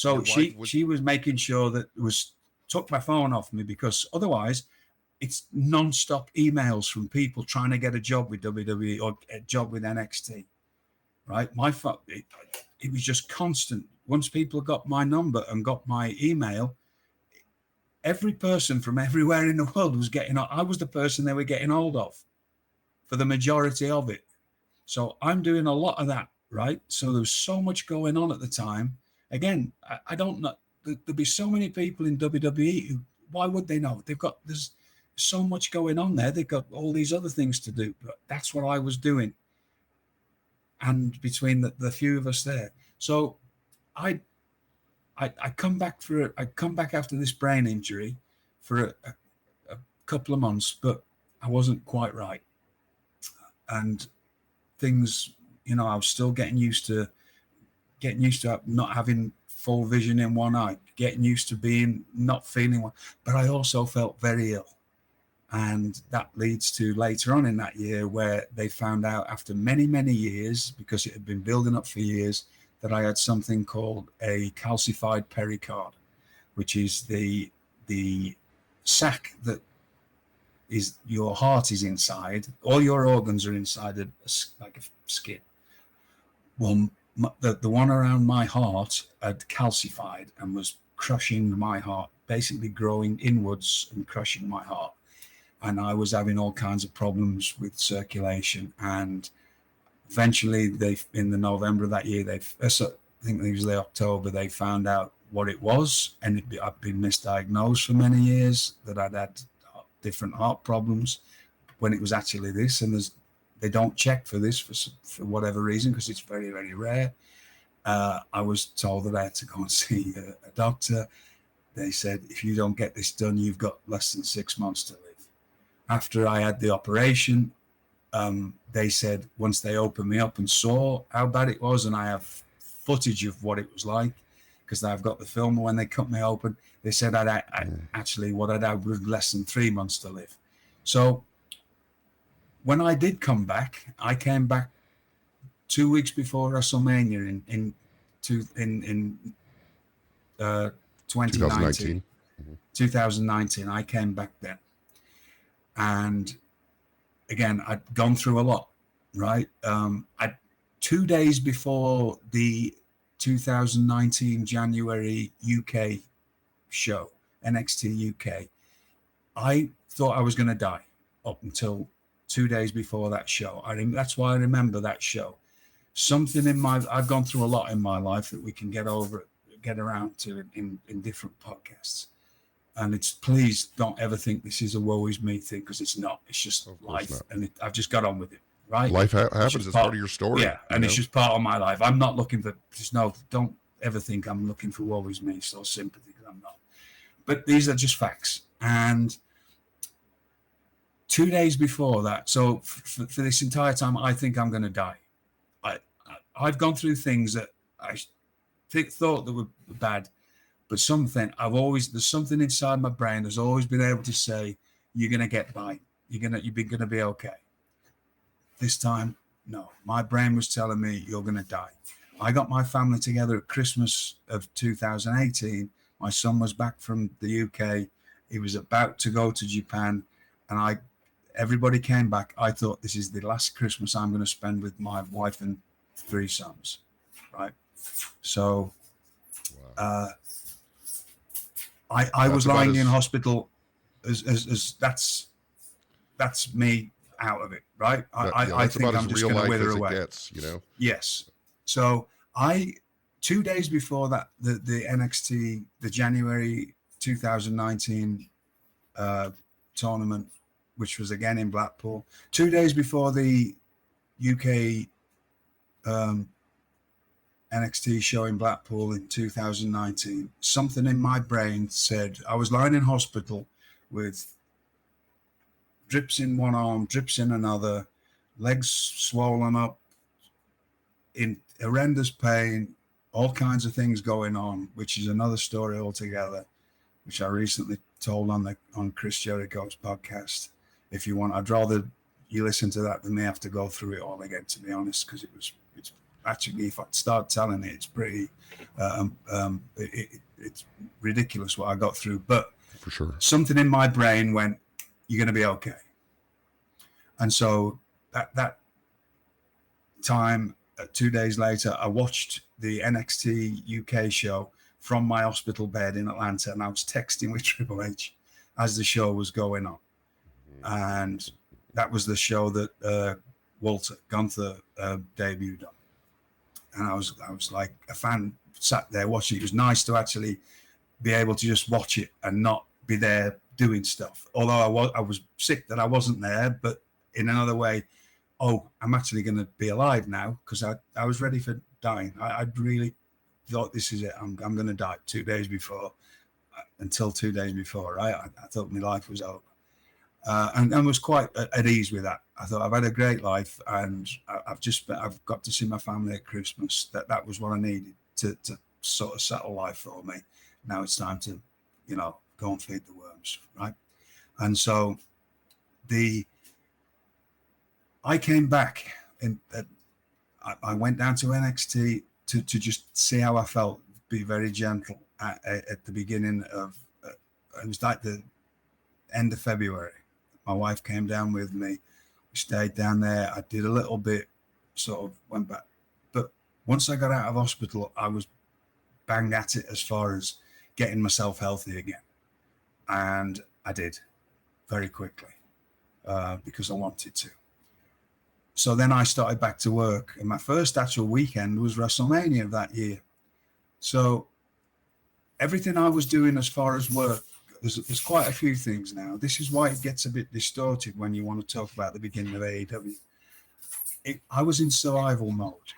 So wife she was making sure that took my phone off me, because otherwise it's non-stop emails from people trying to get a job with WWE or a job with NXT. Right, my phone, it was just constant. Once people got my number and got my email, every person from everywhere in the world was getting. I was the person they were getting hold of for the majority of it. So I'm doing a lot of that, right? So there was so much going on at the time. Again, I don't know. There'd be so many people in WWE who, why would they know? There's so much going on there. They've got all these other things to do. But that's what I was doing. And between the few of us there. So I come back after this brain injury for a couple of months, but I wasn't quite right. And things, I was still getting used to not having full vision in one eye, getting used to not feeling well. But I also felt very ill. And that leads to later on in that year where they found out after many, many years, because it had been building up for years, that I had something called a calcified pericard, which is the sac that is your heart is inside. All your organs are inside like a skin. Well, the one around my heart had calcified and was crushing my heart, basically growing inwards and crushing my heart. And I was having all kinds of problems with circulation. And eventually, in the November of that year, I think it was the October, they found out what it was. And I'd been misdiagnosed for many years, that I'd had different heart problems, when it was actually this. And they don't check for this for whatever reason, because it's very, very rare. I was told that I had to go and see a doctor. They said, if you don't get this done, you've got less than 6 months to live. After I had the operation, they said, once they opened me up and saw how bad it was, and I have footage of what it was like, because I've got the film when they cut me open, they said actually what I'd had was less than 3 months to live. So when I did come back, I came back 2 weeks before WrestleMania in 2019. 2019, I came back then. And again, I'd gone through a lot, right? 2 days before the 2019 January UK show, NXT UK, I thought I was going to die up until 2 days before that show. That's why I remember that show. Something I've gone through a lot in my life that we can get around to in different podcasts. And please don't ever think this is a woe is me thing, because it's not. It's just life, and I've just got on with it, right? Life happens. It's part of your story. Yeah, and it's just part of my life. I'm not looking for. Don't ever think I'm looking for woe is me or sympathy, because I'm not. But these are just facts. And 2 days before that, so for this entire time, I think I'm going to die. I've gone through things that I thought that were bad. But there's something inside my brain that's always been able to say, you're going to get by. You're going to be okay. This time, no. My brain was telling me, you're going to die. I got my family together at Christmas of 2018. My son was back from the UK. He was about to go to Japan. And everybody came back. I thought, this is the last Christmas I'm going to spend with my wife and 3 sons. Right? So... I was lying in hospital as that's me out of it, right? I think I'm just going to wither away. Yes. So 2 days before that, the NXT, the January 2019 tournament, which was again in Blackpool, 2 days before the UK NXT show in Blackpool in 2019, something in my brain said, I was lying in hospital with drips in one arm, drips in another, legs swollen up, in horrendous pain, all kinds of things going on, which is another story altogether, which I recently told on Chris Jericho's podcast. If you want, I'd rather you listen to that than me have to go through it all again, to be honest, because actually, if I start telling it, it's pretty, it's ridiculous what I got through. But for sure, something in my brain went, "You're going to be okay." And so that time, 2 days later, I watched the NXT UK show from my hospital bed in Atlanta, and I was texting with Triple H as the show was going on. And that was the show that Walter Gunther debuted on. And I was like a fan, sat there watching. It was nice to actually be able to just watch it and not be there doing stuff. Although I was sick that I wasn't there, but in another way, I'm actually going to be alive now, because I was ready for dying. I really thought, this is it. I'm going to die 2 days before, until 2 days before, right? I thought my life was over. And was quite at ease with that. I thought, I've had a great life, and I've got to see my family at Christmas. That was what I needed to sort of settle life for me. Now it's time to, go and feed the worms, right? And so I came back, and I went down to NXT to just see how I felt, be very gentle at the beginning of, it was like the end of February. My wife came down with me. We stayed down there. I did a little bit, sort of went back. But once I got out of hospital, I was bang at it as far as getting myself healthy again. And I did very quickly, because I wanted to. So then I started back to work, and my first actual weekend was WrestleMania of that year. So everything I was doing as far as work, there's quite a few things now. This is why it gets a bit distorted when you want to talk about the beginning of AEW. I was in survival mode.